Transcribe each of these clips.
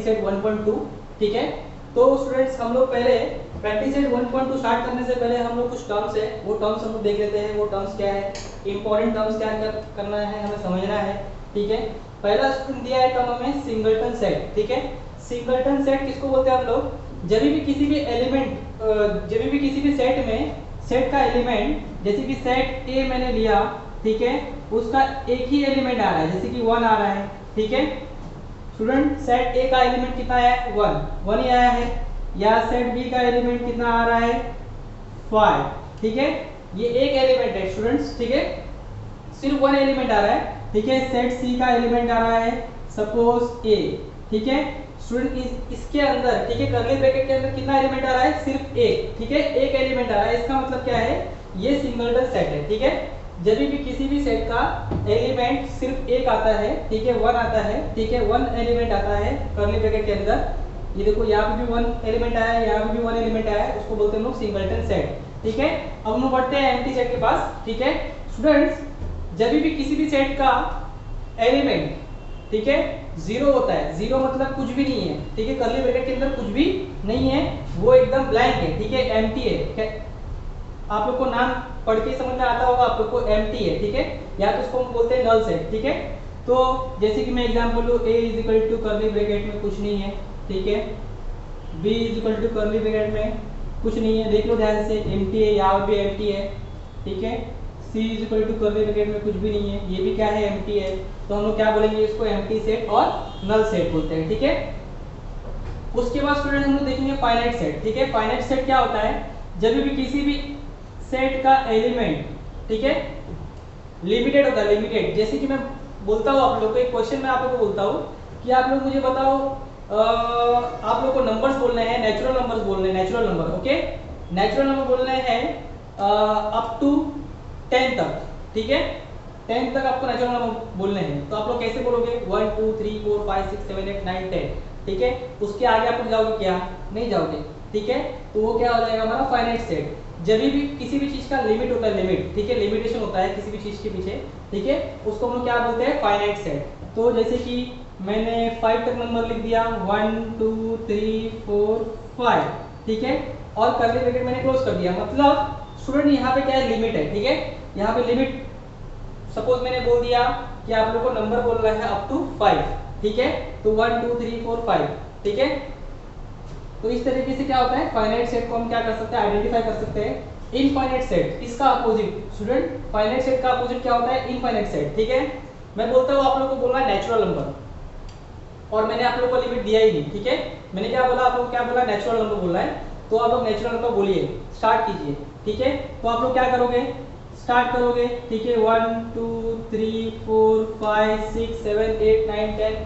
Practice set 1.2, ठीक है। तो स्टूडेंट्स हम लोग पहले प्रैक्टिस सेट 1.2 स्टार्ट करने से पहले हम लोग कुछ टर्म्स है वो टर्म्स हम लोग देख लेते हैं। वो टर्म्स क्या है, इंपॉर्टेंट टर्म्स क्या करना है, हमें समझना है, ठीक है। पहला स्टूडेंट दिया है टर्म हमें सिंगलटन सेट, ठीक है। सिंगलटन सेट किसको बोलते हैं हम लोग, जब भी किसी भी एलिमेंट जब भी किसी भी सेट में सेट का एलिमेंट, जैसे कि सेट ए मैंने लिया, ठीक है, उसका एक ही एलिमेंट आ रहा है, जैसे कि 1 आ रहा है, ठीक है। स्टूडेंट सेट ए का एलिमेंट कितना है, 1 ही आया है। या सेट बी का एलिमेंट कितना आ रहा है, 5, ठीक है। ये एक एलिमेंट है स्टूडेंट्स, ठीक है, सिर्फ 1 एलिमेंट आ रहा है, ठीक है। सेट सी का एलिमेंट आ रहा है सपोज ए, ठीक है। स्टूडेंट इसके अंदर, ठीक है, कर्ली ब्रैकेट के अंदर कितना एलिमेंट आ रहा है, सिर्फ एक, ठीक है, एक एलिमेंट आ रहा है। इसका मतलब क्या है, ये सिंगलटन सेट है, ठीक है। जब भी किसी भी सेट का एलिमेंट सिर्फ एक आता है, ठीक है, 1 आता है, ठीक है, 1 एलिमेंट आता है कर्ली ब्रैकेट के अंदर, ये देखो यहाँ पे भी 1 एलिमेंट आया है, यहाँ पे भी 1 एलिमेंट आया है, उसको बोलते हैं हम लोग सिंगलटन सेट, ठीक है। अब हम लोग बढ़ते हैं एम्प्टी सेट के पास, ठीक है। स्टूडेंट्स जब भी किसी भी सेट का एलिमेंट, ठीक है, 0 होता है, 0 मतलब कुछ भी नहीं है, ठीक है, कर्ली ब्रैकेट के अंदर कुछ भी नहीं है, वो एकदम ब्लैंक है, ठीक है, एम्प्टी है। आप लोग को नाम पढ़ के समझ में आता होगा आप लोग को, एम्प्टी है, ठीक है, या तो उसको हम बोलते हैं नल सेट, ठीक है। तो जैसे कि मैं एग्जांपल लूं, a is equal to curly bracket में कुछ नहीं है, ठीक है, b is equal to curly bracket में कुछ नहीं है, देख लो ध्यान से, एम्प्टी है, यहाँ भी एम्प्टी है, ठीक है। c is equal to curly bracket में कुछ भी नहीं है, ये भी क्या है, एम्प्टी है। तो हम लोग क्या बोलेंगे, इसको एम्प्टी सेट और नल सेट बोलते हैं, ठीक है। उसके बाद स्टूडेंट हम लोग देखेंगे फाइनाइट सेट, ठीक है। फाइनाइट सेट क्या होता है, जब भी किसी भी सेट का एलिमेंट, ठीक है, लिमिटेड होता है, लिमिटेड। जैसे कि मैं बोलता हूँ आप लोग को एक क्वेश्चन, में आप लोग को बोलता हूँ कि आप लोग मुझे बताओ, आप लोग को नंबर्स बोलने हैं, नेचुरल नंबर्स बोलने हैं, natural number, okay, natural number बोलने हैं अप टू 10 तक, ठीक है, 10 तक आपको नेचुरल नंबर बोलने हैं। तो आप लोग कैसे बोलोगे, 1 2 3 4 5 6 7 8 9 10, ठीक है। उसके आगे आप लोग जाओगे क्या, नहीं जाओगे, ठीक है। तो वो क्या हो जाएगा हमारा फाइनाइट सेट। जब भी किसी भी चीज का लिमिट होता है, लिमिट, ठीक है, लिमिटेशन होता है किसी भी चीज के पीछे, ठीक है, उसको हम लोग क्या बोलते हैं, फाइनाइट सेट। तो जैसे कि मैंने 5 तक नंबर लिख दिया, 1 2 3 4 5, ठीक है, और कर्ली ब्रैकेट मैंने क्लोज कर दिया, मतलब स्टूडेंट यहाँ पे क्या है, लिमिट है, ठीक है। यहाँ पे लिमिट सपोज मैंने बोल दिया कि आप लोग को नंबर बोल रहा है अप टू 5, ठीक है, तो 1 2 3 4 5, ठीक है। तो इस तरीके से क्या होता है, फाइनाइट सेट को हम क्या कर सकते हैं, आइडेंटिफाई कर सकते हैं। इनफाइनाइट सेट, इसका अपोजिट स्टूडेंट, फाइनाइट सेट का अपोजिट क्या होता है, इनफाइनाइट सेट, ठीक है। मैं बोलता हूँ आप लोग को बोलना है नेचुरल नंबर, और मैंने आप लोग को लिमिट दिया ही नहीं, ठीक है। मैंने क्या बोला, आप लोग क्या बोला, नेचुरल नंबर बोलना है, तो आप लोग नेचुरल नंबर बोलिए, स्टार्ट कीजिए, ठीक है। तो आप लोग क्या करोगे, स्टार्ट करोगे, ठीक है, 1 2 3 4 5 6 7 8 9 10,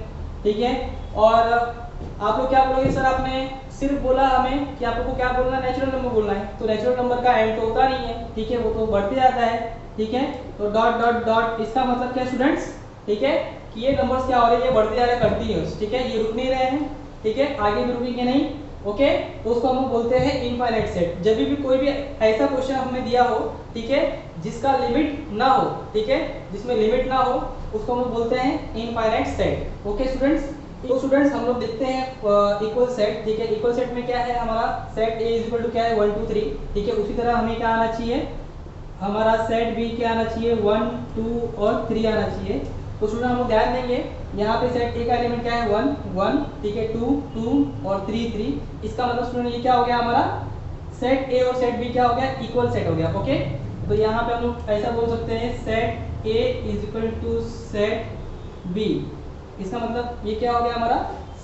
ठीक है। और आप लोग क्या बोलोगे, सर आपने सिर्फ बोला हमें कि आप लोग को क्या बोलना है, नेचुरल नंबर बोलना है, तो नेचुरल नंबर का एंड तो होता नहीं है, ठीक है, वो तो बढ़ते जाता है, ठीक है। तो डॉट डॉट डॉट, इसका मतलब क्या स्टूडेंट्स, ठीक है, कि ये नंबर्स क्या हो रहे हैं, ये बढ़ते जा रहे हैं कंटिन्यूअस, ठीक है, ये रुक नहीं रहे हैं, ठीक है, आगे भी रुकेंगे नहीं, ओके। तो उसको हम बोलते हैं इनफाइनाइट सेट। जब भी कोई भी ऐसा क्वेश्चन हमें दिया हो, ठीक है, जिसका लिमिट ना हो, ठीक है, जिसमें लिमिट ना हो, उसको हम बोलते हैं इनफाइनाइट सेट, ओके स्टूडेंट्स। तो स्टूडेंट्स हम लोग देखते हैं इक्वल सेट, ठीक है। इक्वल सेट में क्या है, हमारा set A is equal to क्या है, 1 2 3, ठीक है। उसी तरह हमें क्या आना चाहिए, हमारा सेट बी क्या आना चाहिए, 1 2 और 3 आना चाहिए। तो स्टूडेंट हम लोग ध्यान देंगे, यहाँ पे सेट ए का एलिमेंट क्या है, 1 1, ठीक है, 2 2 और 3 3। इसका मतलब स्टूडेंट ये क्या हो गया, हमारा सेट ए और सेट बी क्या हो गया, इक्वल सेट हो गया, ओके। तो यहाँ पे हम लोग ऐसा बोल सकते हैं, set A is equal to set B. इसका मतलब ये क्या हो गया, हमारा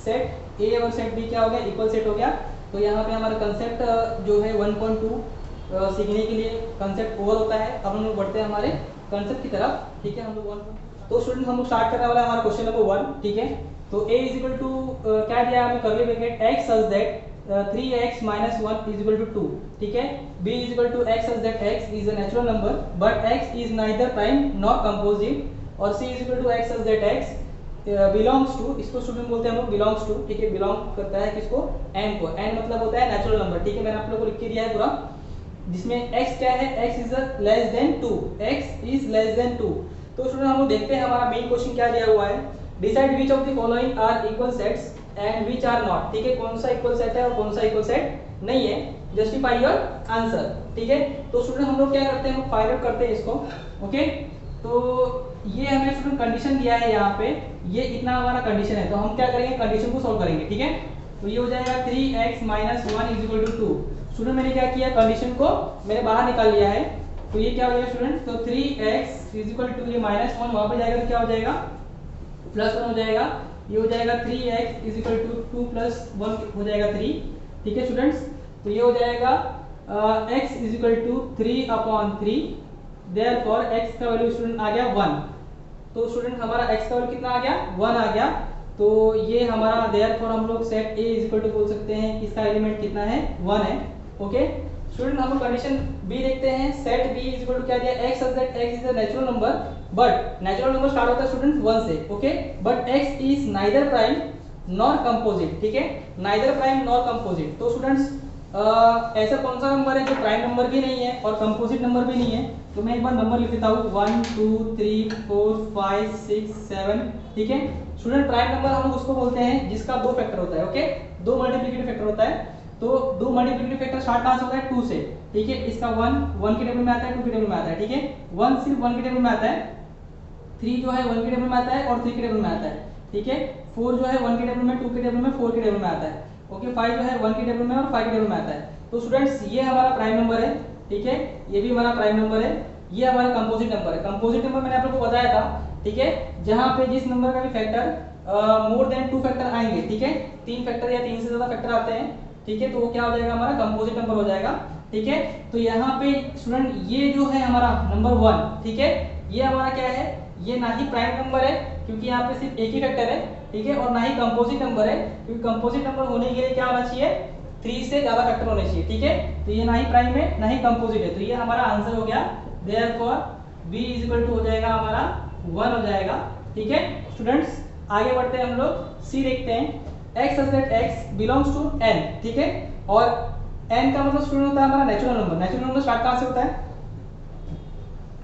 सेट ए और सेट बी क्या हो गया, इक्वल सेट हो गया। तो यहाँ पे हमारा कंसेप्ट जो है 1.2 सीखने के लिए कंसेप्ट ओवर होता है। अब हम लोग बढ़ते हैं हमारे कंसेप्ट की तरफ, ठीक है। हम लोग 1, तो स्टूडेंट हम लोग स्टार्ट करने वाला है हमारा क्वेश्चन नंबर 1, ठीक है। तो a इज इक्वल टू क्या दिया हमें, curly bracket x such that 3x minus 1 is equal to 2, ठीक है। b is equal to x such that x is a natural number but x is neither prime nor composite, और c is equal to x such that x belongs to, इसको student बोलते हैं हम लोग belongs to, ठीक है, belong करता है किसको, n को। n मतलब होता है नेचुरल नंबर, ठीक है, मैंने आप लोगों को लिख के दिया है पूरा, जिसमें x क्या है, x is less then 2, x is less then 2। तो स्टूडेंट हम लोग देखते हैं हमारा मेन क्वेश्चन क्या दिया हुआ है, decide which of the following are equal sets and which are not, ठीक है, कौन सा इक्वल सेट है और कौन सा इक्वल सेट नहीं है, जस्टिफाई योर आंसर, ठीक है। तो स्टूडेंट हम लोग क्या करते हैं, हम फाइंड आउट करते हैं इसको, ओके। तो ये हमें स्टूडेंट कंडीशन दिया है यहाँ पे, ये इतना हमारा कंडीशन है, तो हम क्या करेंगे, कंडीशन को सॉल्व करेंगे, ठीक है। तो ये हो जाएगा 3x - 1 = 2। स्टूडेंट मैंने क्या किया, कंडीशन को मैंने बाहर निकाल लिया है, तो ये क्या हो जाएगा स्टूडेंट, तो 3x = ये -1 वहां पे जाएगा तो क्या हो जाएगा, +1 हो जाएगा, ये हो जाएगा 3x = 2 + 1 हो जाएगा 3, ठीक है स्टूडेंट्स। तो ये हो जाएगा x = 3/3, देयरफॉर x का वैल्यू स्टूडेंट आ गया 1। तो स्टूडेंट हमारा x का वैल्यू कितना आ गया, 1 आ गया। तो ये हमारा देयरफॉर हम लोग सेट A = बोल सकते हैं, इसका एलिमेंट कितना है, 1 है, ओके। स्टूडेंट हम लोग कंडीशन B देखते हैं, सेट B = क्या दिया, x such that x is a natural number, but natural number start होता है स्टूडेंट 1 से, okay, but x is neither prime nor composite, ठीक है, neither prime nor composite। तो स्टूडेंट्स ऐसा कौन सा नंबर है जो प्राइम नंबर भी नहीं है और कंपोजिट नंबर भी नहीं है, तो मैं एक बार नंबर लिख देता हूँ 1 2 3 4 5 6 7, ठीक है स्टूडेंट। प्राइम नंबर हम लोग उसको बोलते हैं जिसका 2 फैक्टर होता है, ओके, 2 मल्टीप्लिकेटिव फैक्टर होता है। तो 2 मल्टीप्लिकेटिव फैक्टर स्टार्ट कहां से होता है, 2 से, ठीक है। इसका 1 के टेबल में आता है, 2 के टेबल में आता है, ठीक है। 1 सिर्फ 1 के टेबल में आता है, 3 जो है 1 के टेबल में आता है और 3 के टेबल में आता है, ठीक है। 4 जो है 1 के टेबल में, 2 के टेबल में, 4 के टेबल में आता है, ओके। 5 जो है 1 के टेबल में और 5 के टेबल में आता है। तो स्टूडेंट्स ये हमारा प्राइम नंबर है, ठीक है, ये भी हमारा प्राइम नंबर है, ये हमारा कंपोजिट नंबर है। कंपोजिट नंबर मैंने आप लोगों को बताया था, ठीक है, जहां पे जिस नंबर का भी फैक्टर मोर देन 2 फैक्टर आएंगे, ठीक है, 3 फैक्टर या 3 से ज्यादा फैक्टर आते हैं, ठीक है, तो वो क्या हो जाएगा, हमारा कंपोजिट नंबर हो जाएगा, ठीक है। तो यहाँ पे स्टूडेंट ये जो है हमारा नंबर 1, ठीक है, ये हमारा क्या है, ये ना ही प्राइम नंबर है क्योंकि यहाँ पे सिर्फ एक ही फैक्टर है, ठीक है, और ना ही कंपोजिट नंबर है क्योंकि कंपोजिट नंबर होने के लिए क्या होना चाहिए, 3 से ज्यादा फैक्टर होने चाहिए, ठीक है। तो ये ना ही प्राइम है ना ही कंपोजिट है, तो ये हमारा आंसर हो गया, देयरफॉर b = हो जाएगा हमारा 1 हो जाएगा, ठीक है स्टूडेंट्स। आगे बढ़ते हैं हम लोग, सी देखते हैं, x such that x belongs to n, ठीक है, और n का मतलब स्टूडेंट होता है हमारा natural number. Natural number start कहां से होता है,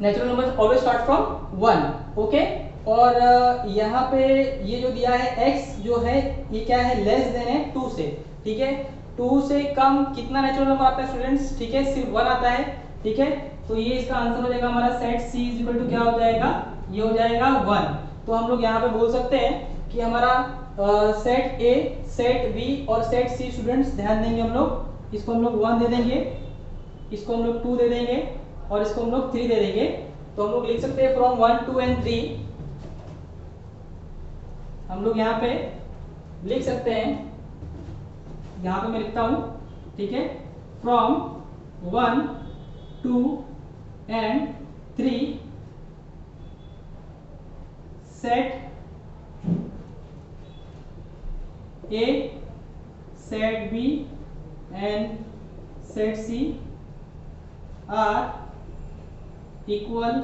natural number always start from 1, okay. और यहाँ पे ये जो दिया है x जो है ये क्या है, लेस देन है 2 से, ठीक है। 2 से कम कितना नेचुरल नंबर आता है स्टूडेंट्स, ठीक है, सिर्फ 1 आता है, ठीक है। तो ये इसका आंसर हो जाएगा हमारा सेट C = क्या हो जाएगा, ये हो जाएगा 1। तो हम लोग यहाँ पे बोल सकते हैं कि हमारा सेट A, सेट B और सेट C स्टूडेंट्स ध्यान देंगे हम लोग, इसको हम लोग 1 दे देंगे, इसको हम लोग 2 दे देंगे और इसको हम लोग 3 दे देंगे। तो हम लोग लिख सकते हैं फ्रॉम 1 2 एंड 3, हम लोग यहाँ पे लिख सकते हैं, यहाँ पे मैं लिखता हूं, ठीक है, from 1 2 and 3 set A, set B and set C are equal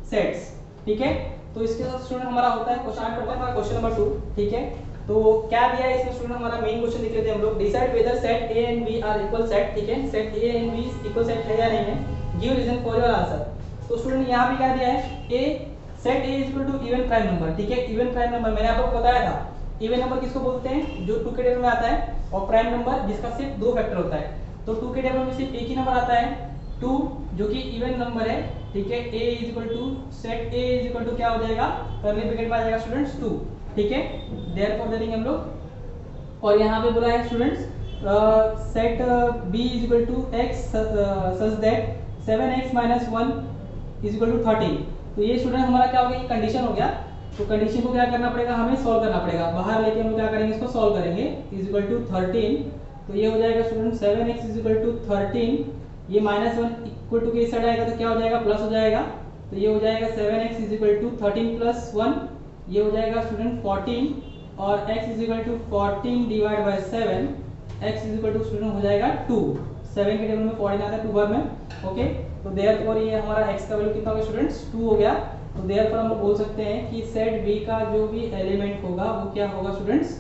sets, ठीक है। तो इसके साथ स्टूडेंट हमारा होता है क्वेश्चन करते हैं हमारा क्वेश्चन नंबर 2, ठीक है। तो क्या दिया है इसमें स्टूडेंट, हमारा मेन क्वेश्चन लिख लेते हैं हम लोग, decide whether set A and B are equal set, ठीक है, set A and B equal set है या नहीं है, give reason for your answer. तो स्टूडेंट यहाँ पे क्या दिया है, A set A = even prime number, ठीक है, इवन प्राइम नंबर मैंने आपको बताया था, इवन नंबर किसको बोलते हैं, जो 2 के टेबल में आता है, और प्राइम नंबर जिसका सिर्फ 2 फैक्टर होता है। तो 2 के टेबल में सिर्फ एक ही नंबर आता है 2 जो कि इवन नंबर है, ठीक है। A = सेट A = क्या हो जाएगा, कर्ली ब्रैकेट में आ जाएगा स्टूडेंट्स 2, ठीक है, देयरफॉर दे देंगे हम लोग। और यहाँ पे बोला है students set B = x such that 7x - 1 = 13। तो ये स्टूडेंट हमारा क्या हो गया, ये कंडीशन हो गया। तो कंडीशन को क्या करना पड़ेगा, हमें सॉल्व करना पड़ेगा, बाहर लेके हम क्या करेंगे, इसको सॉल्व करेंगे, = 13। तो ये हो जाएगा स्टूडेंट 7x = 13, ये -1 इक्वल टू के इस साइड आएगा तो क्या हो जाएगा, प्लस हो जाएगा। तो ये हो जाएगा 7x = 13 + 1, ये हो जाएगा स्टूडेंट 14, और x = 14 / 7, x स्टूडेंट हो जाएगा 2, 7 के टेबल में 14 आता है 2 बार में, ओके। तो देयरफॉर ये हमारा x का वैल्यू कितना हो गया स्टूडेंट्स, 2 हो गया। तो देयरफॉर हम लोग बोल सकते हैं कि सेट B का जो भी एलिमेंट होगा वो क्या होगा स्टूडेंट्स,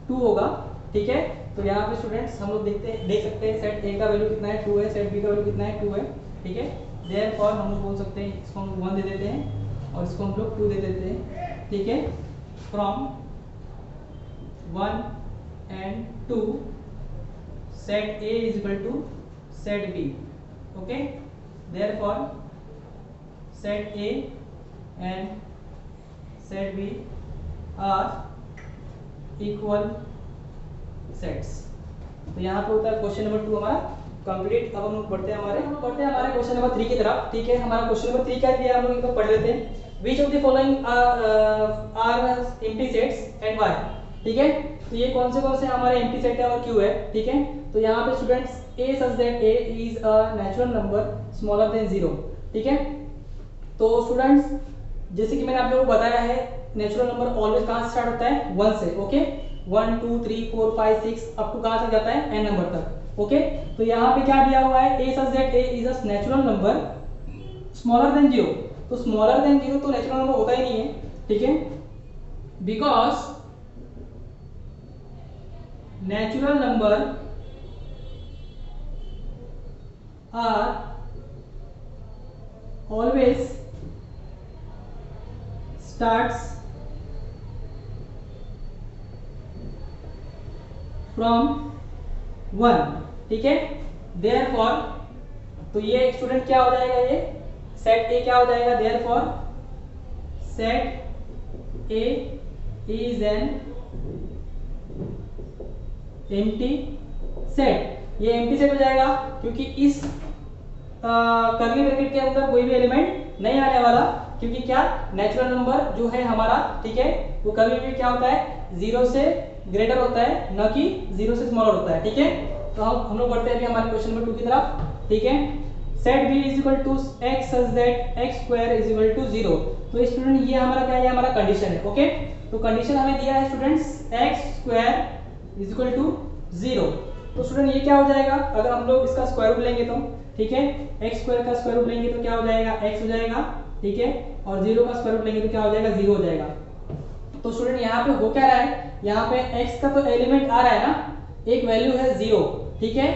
2 होगा, ठीक है। तो यहाँ पे स्टूडेंट्स हम लोग देख सकते हैं सेट A का वैल्यू कितना है, 2 है, सेट B का वैल्यू कितना है, 2 है, ठीक है। देयरफॉर हम लोग बोल सकते हैं, इसको हम 1 दे देते हैं और इसको हम लोग 2 दे देते हैं, ठीक है, from 1 and 2, set A is equal to set B. Okay, therefore set A and set B are equal sets. तो यहाँ पे होता है क्वेश्चन नंबर 2 हमारा कंप्लीट। अब हम लोग बढ़ते हैं हमारे क्वेश्चन नंबर 3 की तरफ। ठीक है, हमारा क्वेश्चन नंबर 3 क्या दिया हम लोग इनको पढ़ लेते हैं। Which of the following are empty sets and why. ठीक है, तो ये कौन से हमारे एम्प्टी सेट है और क्यों है। ठीक है, तो यहाँ पे students a such that a is a natural number smaller than 0। ठीक है, तो स्टूडेंट्स जैसे कि मैंने आप लोगों को बताया है नेचुरल नंबर ऑलवेज कहाँ से स्टार्ट होता है 1 से। ओके, 1 2 3 4 5 6 अप टू कहाँ तक जाता है n नंबर तक। ओके, तो यहाँ पे क्या दिया हुआ है a such that a is a natural number smaller than 0। तो स्मॉलर देन 0 तो नेचुरल नंबर होता ही नहीं है। ठीक है, because natural number are always starts from 1। ठीक है, therefore तो ये स्टूडेंट क्या हो जाएगा, ये सेट ए क्या हो जाएगा, therefore set A is an empty set। ये empty set हो जाएगा क्योंकि इस कर्ली ब्रैकेट के अंदर कोई भी एलिमेंट नहीं आने वाला, क्योंकि क्या नेचुरल नंबर जो है हमारा, ठीक है, वो कभी भी क्या होता है 0 से ग्रेटर होता है, न कि 0 से स्मॉलर होता है। ठीक है, तो हम लोग बढ़ते हैं अभी हमारे क्वेश्चन नंबर 2 की तरफ। ठीक है, set b is equal to x such that x square is equal to 0। तो स्टूडेंट ये हमारा क्या है, हमारा कंडीशन है। ओके, तो कंडीशन हमें दिया है students x square is equal to 0। तो स्टूडेंट ये क्या हो जाएगा, अगर हम लोग इसका स्क्वायर रूट लेंगे तो, ठीक है, x स्क्वायर का स्क्वायर रूट लेंगे तो क्या हो जाएगा, x हो जाएगा। ठीक है, और 0 का स्क्वायर रूट लेंगे तो क्या हो जाएगा, 0 हो जाएगा। तो स्टूडेंट यहाँ पे हो क्या रहा है, यहाँ पे x का तो एलिमेंट आ रहा है ना, एक वैल्यू है 0। ठीक है,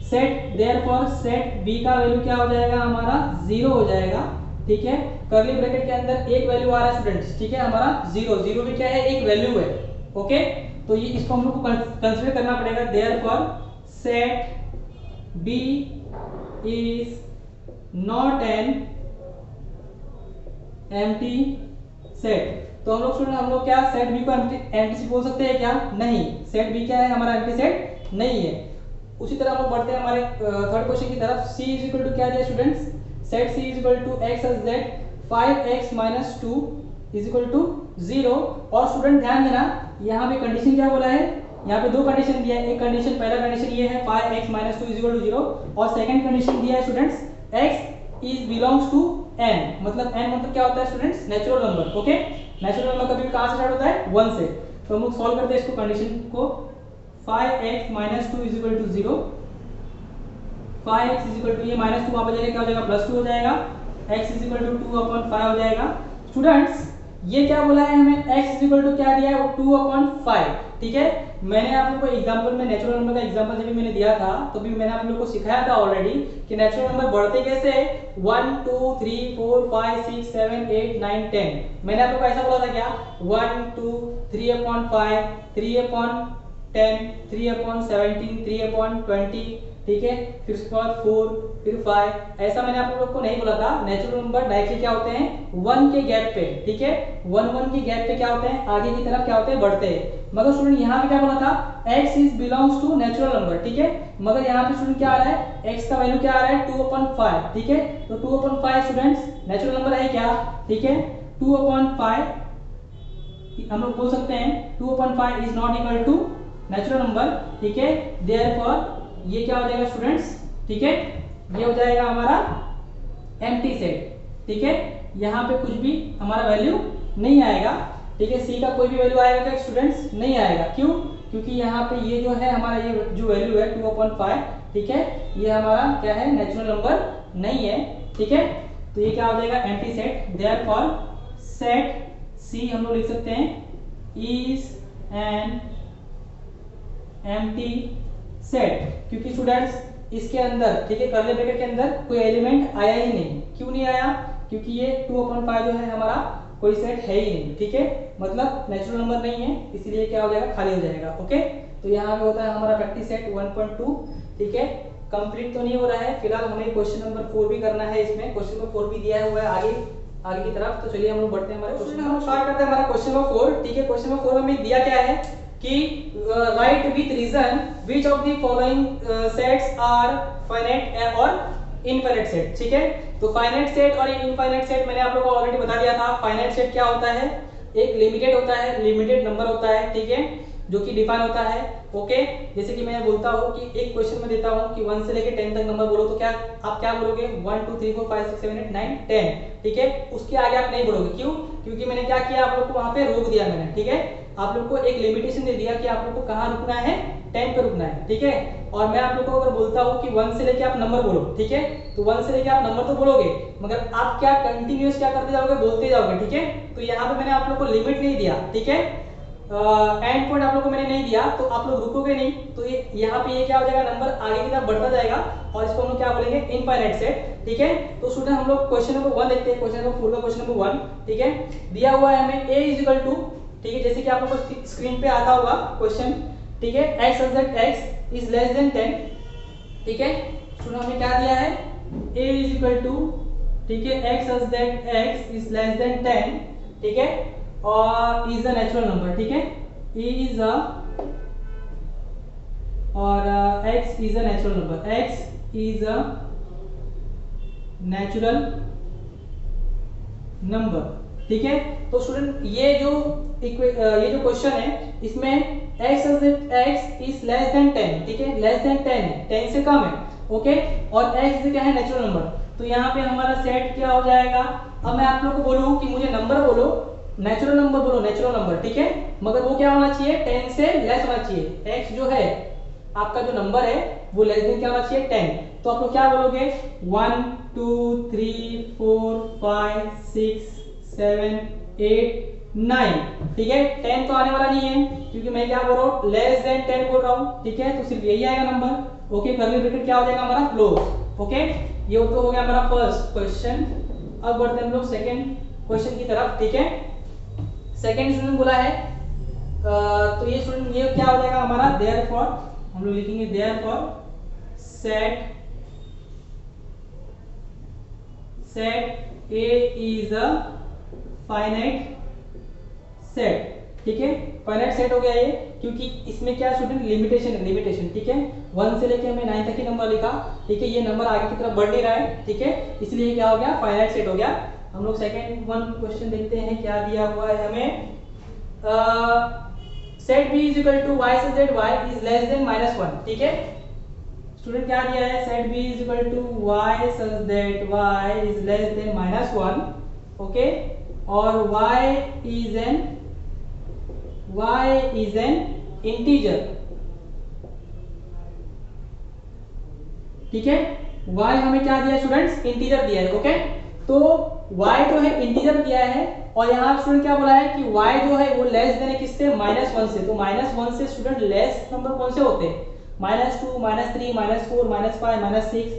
सेट देयरफॉर सेट b का वैल्यू क्या हो जाएगा, हमारा 0 हो जाएगा। ठीक है, कर्ली ब्रैकेट के अंदर एक वैल्यू आ रहा है स्टूडेंट्स, ठीक है, हमारा 0 0 भी क्या है, एक वैल्यू है। ओके, तो ये इसको हम लोग को कंसीडर करना पड़ेगा। Therefore set b is not an empty set। तो हम लोग क्या सेट b को एम्प्टी सेट बोल सकते हैं क्या, नहीं, सेट b क्या है, हमारा एम्प्टी सेट नहीं है। उसी तरह हम लोग बढ़ते हैं हमारे थर्ड क्वेश्चन की तरफ। c इज इक्वल टू क्या दिया students, set c is equal to x such that 5x - 2 is equal to 0। और स्टूडेंट ध्यान देना, यहाँ पे कंडीशन क्या बोला है, यहाँ पे दो कंडीशन दिया है। एक कंडीशन, पहला कंडीशन ये है 5x - 2 इज इक्वल टू 0, और सेकंड कंडीशन दिया है students x is belongs to n। मतलब n मतलब क्या होता है students, natural number. Okay, natural number कभी कहाँ से स्टार्ट होता है, 1 से। तो हम लोग सॉल्व करते हैं इसको, कंडीशन को 5x - 2 is equal to 0, 5x is equal to ये -2 वहां पर जाके क्या हो जाएगा, +2 हो जाएगा, x इज इक्वल टू 2/5 हो जाएगा। स्टूडेंट्स ये क्या बोला है हमें, x इज इक्वल टू क्या दिया है, वो 2/5। ठीक है, मैंने आप लोगों को एग्जांपल में नेचुरल नंबर का एग्जांपल जब भी मैंने दिया था तो भी मैंने आप लोगों को सिखाया था ऑलरेडी कि नेचुरल नंबर बढ़ते कैसे है, 1 2 3 4 5 6 7 8 9 10। मैंने आप लोगों को ऐसा बोला था क्या, 1 2 3/5 3/10 3/17 3/20। ठीक है, फिर उसके बाद 4 फिर 5, ऐसा मैंने आप लोगों को नहीं बोला था। नेचुरल नंबर डायरेक्टली क्या होते हैं, 1 के गैप पे, ठीक है, 1 1 के गैप पे क्या होते हैं, आगे की तरफ क्या होते हैं, बढ़ते हैं। मगर स्टूडेंट यहाँ पे क्या बोला था, x is belongs to natural number. ठीक है, मगर यहाँ पे स्टूडेंट क्या आ रहा है, x का वैल्यू क्या आ रहा है, 2/5। ठीक है, तो 2/5 स्टूडेंट्स नेचुरल नंबर है क्या, ठीक है, 2/5 हम लोग बोल सकते हैं 2/5 is not equal to natural number. ठीक है, देयरफॉर ये क्या हो जाएगा स्टूडेंट्स, ठीक है, ये हो जाएगा हमारा एम्प्टी सेट। ठीक है, यहाँ पे कुछ भी हमारा वैल्यू नहीं आएगा। ठीक है, सी का कोई भी वैल्यू आएगा क्या स्टूडेंट्स, नहीं आएगा। क्यों, क्योंकि यहाँ पे ये जो है हमारा ये जो वैल्यू है 2/5, ठीक है, ये हमारा क्या है, नेचुरल नंबर नहीं है। ठीक है, तो ये क्या हो जाएगा, एम्प्टी सेट। देयरफॉर सेट सी हम लोग लिख सकते हैं इज एन एम्प्टी सेट, क्योंकि स्टूडेंट्स इसके अंदर, ठीक है, कर्ली ब्रैकेट के अंदर कोई एलिमेंट आया ही नहीं। क्यों नहीं आया, क्योंकि ये 2/5 जो है हमारा कोई सेट है ही नहीं, ठीक है, मतलब नेचुरल नंबर नहीं है, इसलिए क्या हो जाएगा, खाली हो जाएगा। ओके, तो यहाँ पे होता है हमारा प्रैक्टिस सेट 1.2, ठीक है। कंप्लीट तो नहीं हो रहा है, फिलहाल हमें क्वेश्चन नंबर 4 भी करना है, इसमें क्वेश्चन नंबर 4 भी दिया हुआ है आगे की तरफ। तो चलिए हम लोग बढ़ते हैं हमारे क्वेश्चन, हम स्टार्ट करते हैं हमारा क्वेश्चन नंबर 4, ठीक है। क्वेश्चन नंबर 4 में दिया क्या है कि write with reason which of the following sets are finite और इनफाइनाइट सेट, ठीक है। तो फाइनाइट सेट और इनफाइनाइट सेट मैंने आप लोगों को ऑलरेडी बता दिया था। फाइनाइट सेट क्या होता है, एक लिमिटेड होता है, लिमिटेड नंबर होता है, ठीक है, जो कि डिफाइन होता है। ओके, जैसे कि मैं बोलता हूँ कि एक क्वेश्चन में देता हूँ कि 1 से लेके 10 तक नंबर बोलो, तो क्या आप क्या बोलोगे, 1 2 3 4 5 6 7 8 9 10, ठीक है। उसके आगे आप नहीं बोलोगे, क्यों, क्योंकि मैंने क्या किया, आप लोग को वहां पे रोक दिया मैंने, ठीक है। आप लोग को एक लिमिटेशन दे दिया कि आप लोग को कहाँ रुकना है, 10 पे रुकना है, ठीक है। और मैं आप लोग को अगर बोलता हूँ कि 1 से लेके आप नंबर बोलो, ठीक है, तो 1 से लेके आप नंबर तो बोलोगे, मगर आप क्या कंटिन्यूअस क्या करते जाओगे, बोलते जाओगे, ठीक है। तो यहाँ पे मैंने आप लोग को लिमिट नहीं दिया, ठीक है, एंड पॉइंट आप लोग को मैंने नहीं दिया, तो आप लोग रुकोगे नहीं, तो ये यहाँ पे ये क्या हो जाएगा, नंबर आगे की तरफ बढ़ता जाएगा, और इसको हम लोग क्या बोलेंगे, इनफाइनाइट सेट, ठीक है। तो स्टूडेंट हम लोग क्वेश्चन नंबर 1 देखते हैं, क्वेश्चन नंबर 4 का क्वेश्चन नंबर 1, ठीक है। दिया हुआ है हमें a इज इक्वल टू, ठीक है, जैसे कि आप लोग को स्क्रीन पे आता होगा क्वेश्चन, ठीक है, x subject x is less then 10, ठीक है। स्टूडेंट हमें क्या दिया है, a इज इक्वल टू, ठीक है, x subject x is less then 10, ठीक है, और इज अ नेचुरल नंबर, ठीक है, इज अ और x is a natural number, x is a natural number, ठीक है। तो स्टूडेंट ये जो क्वेश्चन है, इसमें x इज लेस देन 10, ठीक है, लेस देन 10 है, 10 से कम है, ओके, और x क्या है, नेचुरल नंबर। तो यहाँ पे हमारा सेट क्या हो जाएगा, अब मैं आप लोग को बोलूँ कि मुझे नंबर बोलो, नेचुरल नंबर बोलो, नेचुरल नंबर, ठीक है, मगर वो क्या होना चाहिए, 10 से लेस होना चाहिए। x जो है आपका जो नंबर है वो लेस देन क्या होना चाहिए, 10। तो आप लोग क्या बोलोगे, 1 2 3 4 5 6 7 8 9, ठीक है। 10 तो आने वाला नहीं है, क्योंकि मैं क्या बोल रहा हूँ, लेस देन 10 बोल रहा हूँ, ठीक है, तो सिर्फ यही आएगा नंबर। ओके, कर्ली ब्रैकेट क्या हो जाएगा हमारा, क्लोज। ओके, ये तो हो गया हमारा फर्स्ट क्वेश्चन। अब बढ़ते हैं हम लोग सेकंड क्वेश्चन की तरफ, ठीक है। सेकंड स्टूडेंट बोला है, तो ये स्टूडेंट ये क्या हो जाएगा हमारा, देयरफॉर, हम लोग लिखेंगे therefore set A is a finite set, ठीक है, फाइनाइट सेट हो गया ये, क्योंकि इसमें क्या स्टूडेंट, लिमिटेशन है, लिमिटेशन, ठीक है। 1 से लेके हमने 9 तक ही नंबर लिखा, ठीक है, ये नंबर आगे की तरफ बढ़ नहीं रहा है, ठीक है, इसलिए क्या हो गया, फाइनाइट सेट हो गया। हम लोग सेकंड वन क्वेश्चन देखते हैं, क्या दिया हुआ है हमें, set b is equal to y subject y is less than -1, ठीक है। स्टूडेंट क्या दिया है, set b is equal to y subject y is less than -1, okay, और y is an integer, ठीक है। y हमें क्या दिया स्टूडेंट्स, इंटीजर दिया है, ओके। तो y जो है इंटीजर दिया है, और यहाँ स्टूडेंट क्या बोला है कि y जो है वो लेस देन है किससे, -1 से। तो -1 से स्टूडेंट लेस नंबर कौन से होते हैं, -2 -3 -4 -5 -6।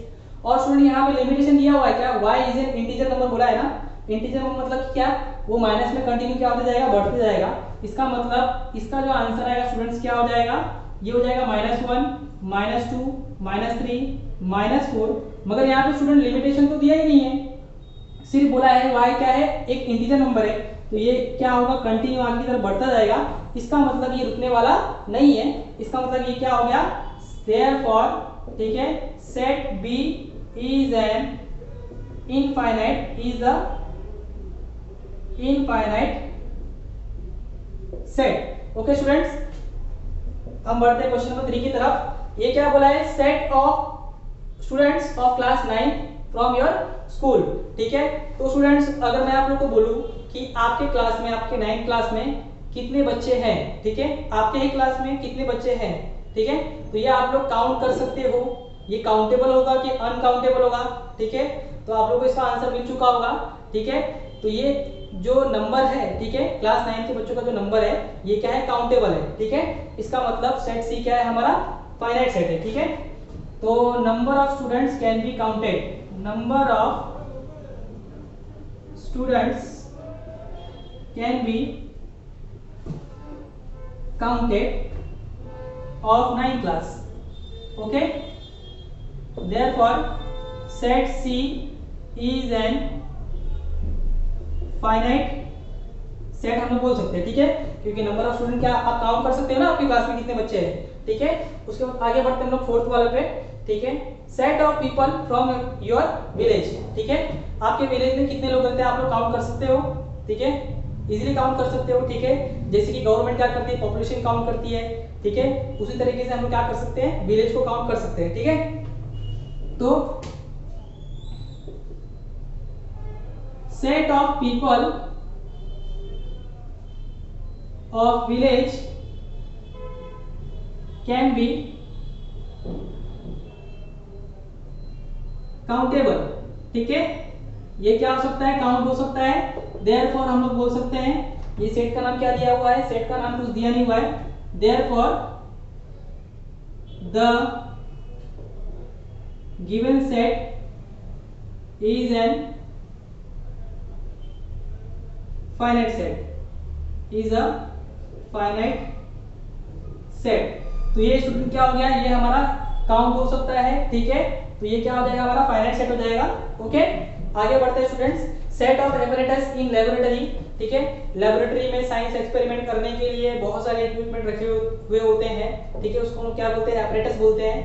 और स्टूडेंट यहाँ पे लिमिटेशन दिया हुआ है क्या, y is an integer number बोला है ना, इंटीजर मतलब क्या, वो माइनस में कंटिन्यू क्या होता जाएगा, बढ़ते जाएगा। इसका मतलब इसका जो आंसर आएगा स्टूडेंट्स क्या हो जाएगा, ये हो जाएगा -1 -2 -3 -4। मगर यहाँ पे स्टूडेंट लिमिटेशन तो दिया ही नहीं है, सिर्फ बोला है y क्या है, एक इंटीजर नंबर है, तो ये क्या होगा, कंटिन्यू आगे की तरफ बढ़ता जाएगा। इसका मतलब ये रुकने वाला नहीं है, इसका मतलब ये क्या हो गया, देयरफॉर, ठीक है, set b is an infinite, is a infinite set. Okay students, हम बढ़ते हैं क्वेश्चन नंबर 3 की तरफ। ये क्या बोला है, set of students of class 9 from your school, ठीक है। तो स्टूडेंट्स अगर मैं आप लोग को बोलूं कि आपके क्लास में, आपके 9th क्लास में कितने बच्चे हैं, ठीक है, आपके ही क्लास में कितने बच्चे हैं, ठीक है, तो ये आप लोग काउंट कर सकते हो, ये काउंटेबल होगा कि अनकाउंटेबल होगा, ठीक है। तो आप लोगों को इसका आंसर मिल चुका होगा, ठीक है। तो ये जो नंबर है, ठीक है, क्लास 9 के बच्चों का जो नंबर है, ये क्या है, काउंटेबल है, ठीक है। इसका मतलब सेट सी क्या है हमारा, फाइनाइट सेट है, ठीक है। तो number of students can be counted, number of students can be counted of 9 class. Okay, therefore set C is an finite set हम लोग बोल सकते हैं, ठीक है, क्योंकि नंबर ऑफ स्टूडेंट क्या आप काउंट कर सकते हो ना आपकी क्लास में कितने बच्चे हैं, ठीक है। उसके बाद आगे बढ़ते हैं हम लोग फोर्थ वाले पे, ठीक है। Set of people from your village, ठीक है, आपके विलेज में कितने लोग रहते हैं आप लोग काउंट कर सकते हो, ठीक है, इजीली काउंट कर सकते हो, ठीक है। जैसे कि गवर्नमेंट क्या करती है, पॉपुलेशन काउंट करती है, ठीक है, उसी तरीके से हम लोग क्या कर सकते हैं, विलेज को काउंट कर सकते हैं, ठीक है। तो set of people of village can be countable, ठीक है, ये क्या हो सकता है, काउंट हो सकता है। therefore हम लोग बोल सकते हैं, ये सेट का नाम क्या दिया हुआ है, सेट का नाम कुछ दिया नहीं हुआ है, therefore the given set is an finite set, is a finite set. तो ये स्टूडेंट क्या हो गया, ये हमारा काउंट हो सकता है, ठीक है, तो ये क्या हो जाएगा, हमारा फाइनाइट सेट हो जाएगा। ओके, आगे बढ़ते हैं students. Set of apparatus in laboratory, ठीक है, लेबोरेटरी में साइंस एक्सपेरिमेंट करने के लिए बहुत सारे इक्विपमेंट रखे हुए होते हैं, ठीक है, उसको हम लोग क्या बोलते हैं, एपरेटस बोलते हैं,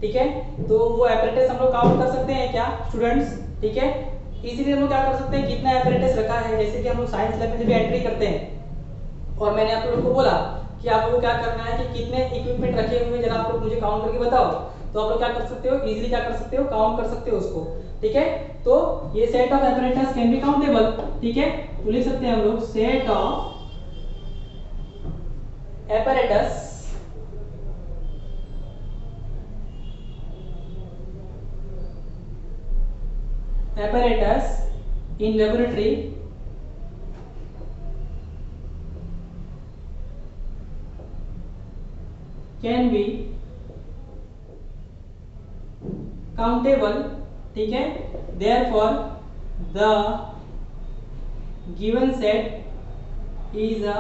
ठीक है। तो वो एपरेटस हम लोग काउंट कर सकते हैं क्या स्टूडेंट्स, ठीक है, इसीलिए हम लोग क्या कर सकते हैं, कितना एपरेटस रखा है। जैसे कि हम लोग साइंस लैब में जब एंट्री करते हैं और मैंने आप लोगों को बोला कि आप लोगों को क्या करना है कि कितने इक्विपमेंट रखे हुए जरा आप लोग मुझे काउंट करके बताओ, तो आप लोग क्या कर सकते हो, इजीली क्या कर सकते हो, काउंट कर सकते हो उसको, ठीक है। तो ये set of apparatus can be countable, ठीक है, तो लिख सकते हैं हम लोग set of apparatus in laboratory can be countable, ठीक है, therefore the given set is a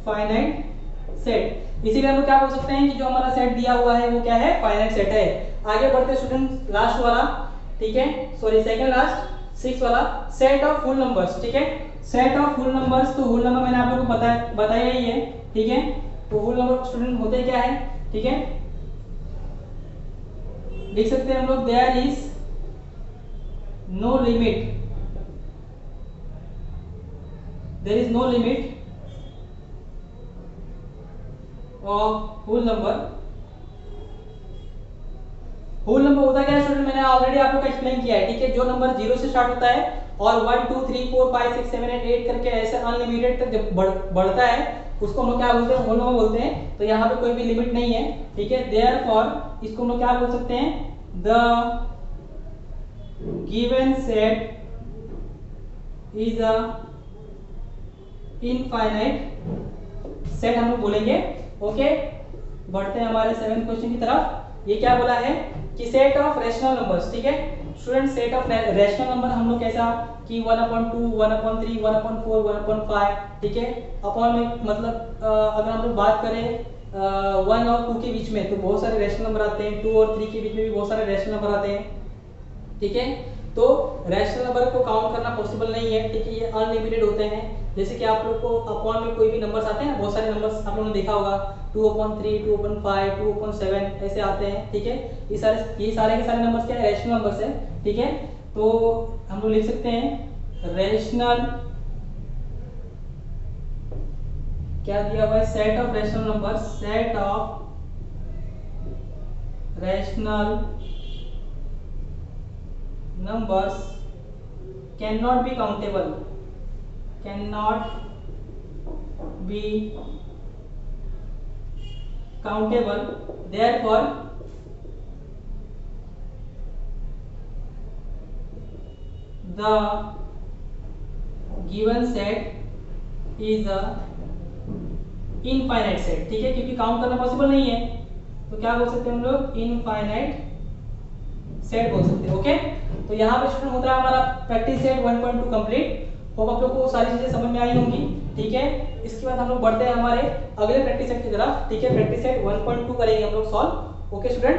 finite set। इसीलिए हम लोग क्या बोल सकते हैं कि जो हमारा सेट दिया हुआ है वो क्या है, फाइनाइट सेट है। आगे बढ़ते स्टूडेंट, लास्ट वाला, ठीक है, सॉरी सेकंड लास्ट, सिक्स वाला, सेट ऑफ फुल नंबर्स, ठीक है। सेट ऑफ फुल नंबर्स, तो फुल नंबर मैंने आप लोगों को बताया ही है, ठीक है। तो फुल नंबर स्टूडेंट होते क्या है, ठीक है, लिख सकते हैं हम लोग there is no limit, there is no limit of full number. Whole number होता क्या है स्टूडेंट, मैंने ऑलरेडी आप लोग को एक्सप्लेन किया है, ठीक है, जो नंबर 0 से स्टार्ट होता है और 1 2 3 4 5 6 7 8 8 करके ऐसे अनलिमिटेड तक जब बढ़ता है उसको हम लोग क्या बोलते हैं, होल नंबर बोलते हैं। तो यहाँ पे कोई भी लिमिट नहीं है, ठीक है, देयरफॉर इसको हम लोग क्या बोल सकते हैं, the given set is a infinite set हम लोग बोलेंगे। ओके, बढ़ते हैं हमारे 7th क्वेश्चन की तरफ। ये क्या बोला है कि सेट ऑफ रैशनल नंबर्स, ठीक है student, set of rational number हम लोग कैसा कि 1/2 1/3 1/4 1/5, ठीक है, अपॉन में मतलब अगर हम लोग बात करें 1 और 2 के बीच में तो बहुत सारे रैशनल नंबर आते हैं, 2 और 3 के बीच में भी बहुत सारे रैशनल नंबर आते हैं, ठीक है। तो रैशनल नंबर को काउंट करना पॉसिबल नहीं है, ठीक है, ये अनलिमिटेड होते हैं। जैसे कि आप लोग को अपॉन में कोई भी नंबर्स आते हैं, बहुत सारे नंबर्स आप लोगों ने देखा होगा, 2/3 2/5 2/7 ऐसे आते हैं, ठीक है, ये सारे के सारे नंबर्स क्या है, रैशनल नंबर्स है, ठीक है। तो हम लोग लिख सकते हैं रैशनल, क्या दिया हुआ है, set of rational numbers, set of rational numbers cannot be countable, cannot be countable, therefore the given set is a infinite set, ठीक है, क्योंकि काउंट करना पॉसिबल नहीं है तो क्या बोल सकते हैं हम लोग, इनफाइनाइट सेट बोल सकते हैं। ओके, तो यहाँ पे स्टूडेंट होता है हमारा प्रैक्टिस सेट 1.2 कंप्लीट। होप आप लोग को सारी चीजें समझ में आई होंगी। ठीक है, इसके बाद हम लोग बढ़ते हैं हमारे अगले प्रैक्टिस सेट की तरफ। ठीक है, प्रैक्टिस सेट 1.2 करेंगे हम लोग सॉल्व। Okay students.